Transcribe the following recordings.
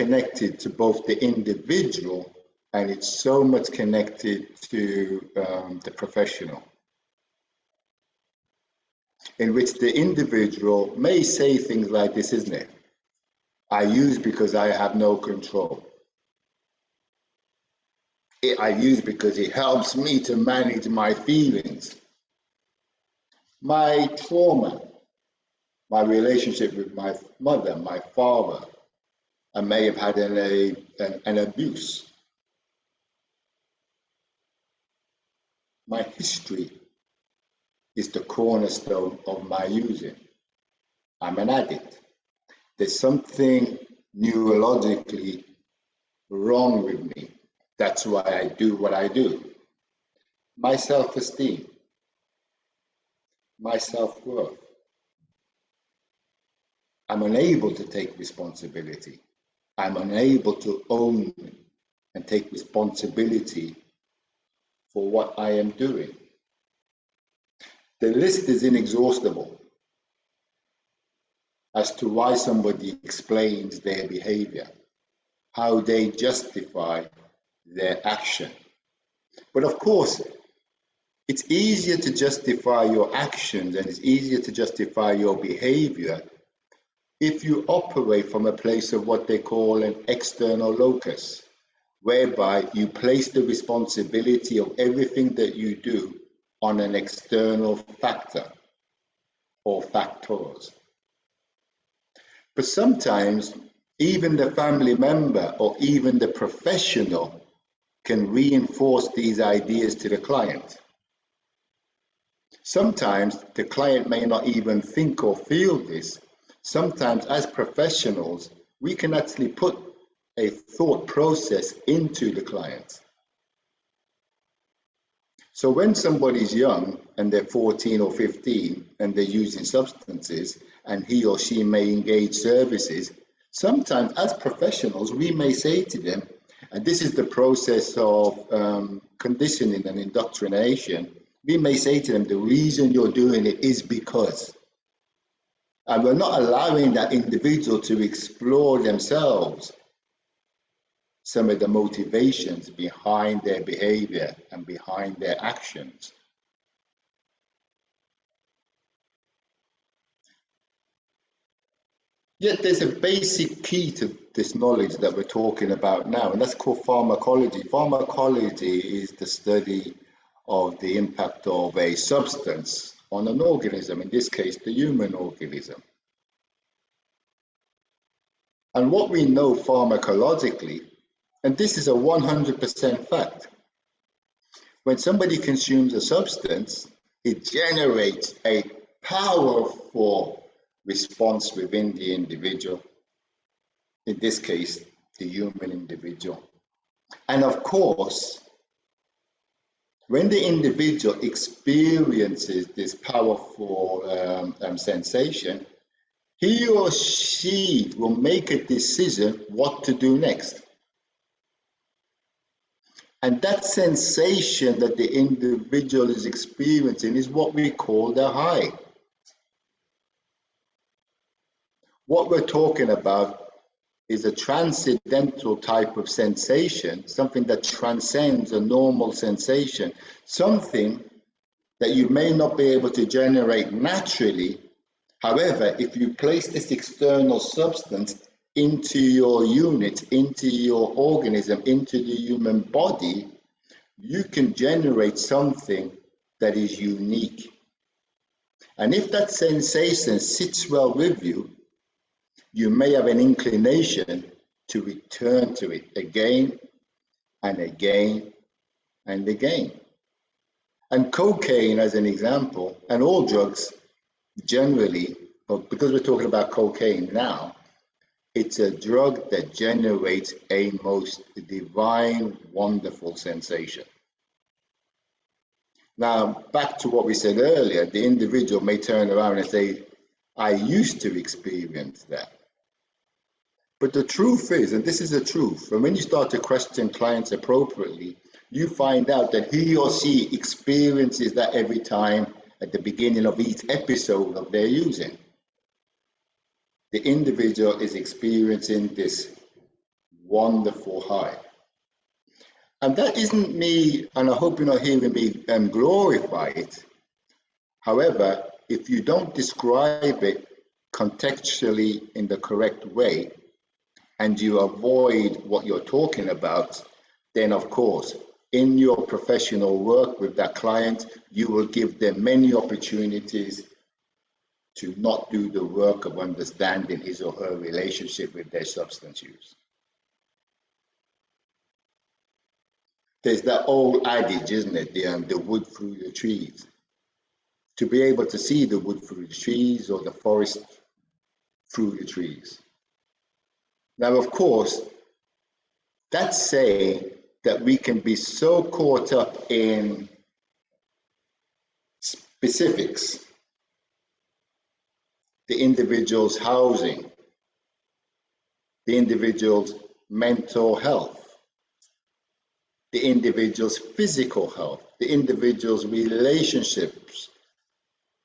connected to both the individual and it's so much connected to the professional, in which the individual may say things like this, isn't it? I use because I have no control. I use because it helps me to manage my feelings, my trauma, my relationship with my mother, my father. I may have had an abuse. My history is the cornerstone of my using. I'm an addict. There's something neurologically wrong with me. That's why I do what I do. My self-esteem, my self-worth. I'm unable to take responsibility. I'm unable to own and take responsibility for what I am doing. The list is inexhaustible as to why somebody explains their behavior, how they justify their action. But of course, it's easier to justify your actions and it's easier to justify your behavior if you operate from a place of what they call an external locus, whereby you place the responsibility of everything that you do on an external factor or factors. But sometimes even the family member or even the professional can reinforce these ideas to the client. Sometimes the client may not even think or feel this. Sometimes as professionals, we can actually put a thought process into the client. So when somebody's young and they're 14 or 15 and they're using substances and he or she may engage services, sometimes as professionals, we may say to them, and this is the process of conditioning and indoctrination, we may say to them, the reason you're doing it is because. And we're not allowing that individual to explore themselves some of the motivations behind their behavior and behind their actions. Yet there's a basic key to this knowledge that we're talking about now, and that's called pharmacology. Pharmacology is the study of the impact of a substance on an organism, in this case, the human organism. And what we know pharmacologically, and this is a 100% fact, when somebody consumes a substance, it generates a powerful response within the individual, in this case, the human individual. And of course, when the individual experiences this powerful sensation, he or she will make a decision what to do next. And that sensation that the individual is experiencing is what we call the high. What we're talking about is a transcendental type of sensation, something that transcends a normal sensation, something that you may not be able to generate naturally. However, if you place this external substance into your unit, into your organism, into the human body, you can generate something that is unique. And if that sensation sits well with you, you may have an inclination to return to it again and again and again. And cocaine, as an example, and all drugs generally, but because we're talking about cocaine now, it's a drug that generates a most divine, wonderful sensation. Now, back to what we said earlier, the individual may turn around and say, I used to experience that. But the truth is, and this is the truth, and when you start to question clients appropriately, you find out that he or she experiences that every time at the beginning of each episode of their using. The individual is experiencing this wonderful high. And that isn't me, and I hope you're not hearing me glorify it. However, if you don't describe it contextually in the correct way, and you avoid what you're talking about, then of course, in your professional work with that client, you will give them many opportunities to not do the work of understanding his or her relationship with their substance use. There's that old adage, isn't it? The wood through the trees. To be able to see the wood through the trees or the forest through the trees. Now, of course, that's saying that we can be so caught up in specifics, the individual's housing, the individual's mental health, the individual's physical health, the individual's relationships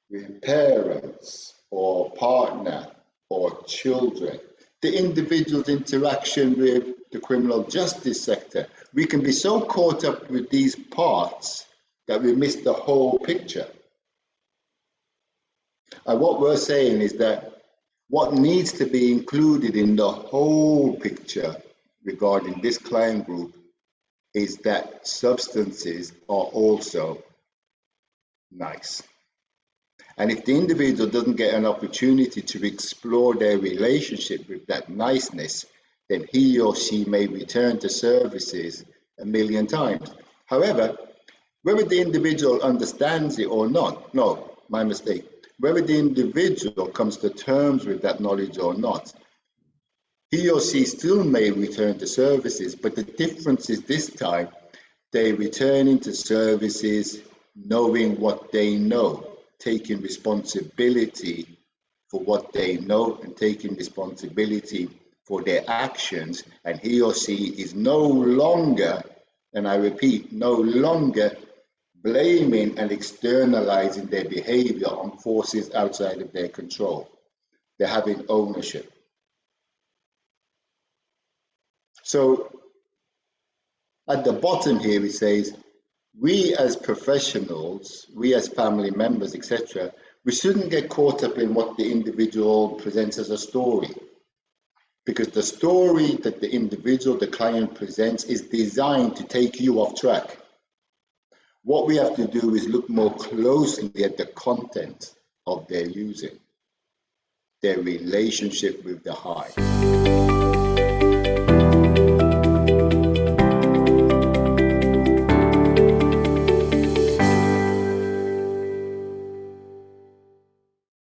with parents or partner or children, the individual's interaction with the criminal justice sector. We can be so caught up with these parts that we miss the whole picture. And what we're saying is that what needs to be included in the whole picture regarding this client group is that substances are also nice. And if the individual doesn't get an opportunity to explore their relationship with that niceness, then he or she may return to services a million times. However, whether the individual understands it or not, no, my mistake, whether the individual comes to terms with that knowledge or not, he or she still may return to services, but the difference is this time, they return into services knowing what they know, taking responsibility for what they know and taking responsibility for their actions, and he or she is no longer, and I repeat, no longer blaming and externalizing their behavior on forces outside of their control. They're having ownership. So at the bottom here it says, we as professionals, we as family members, etc., we shouldn't get caught up in what the individual presents as a story. Because the story that the individual, the client presents is designed to take you off track. What we have to do is look more closely at the content of their using, their relationship with the high.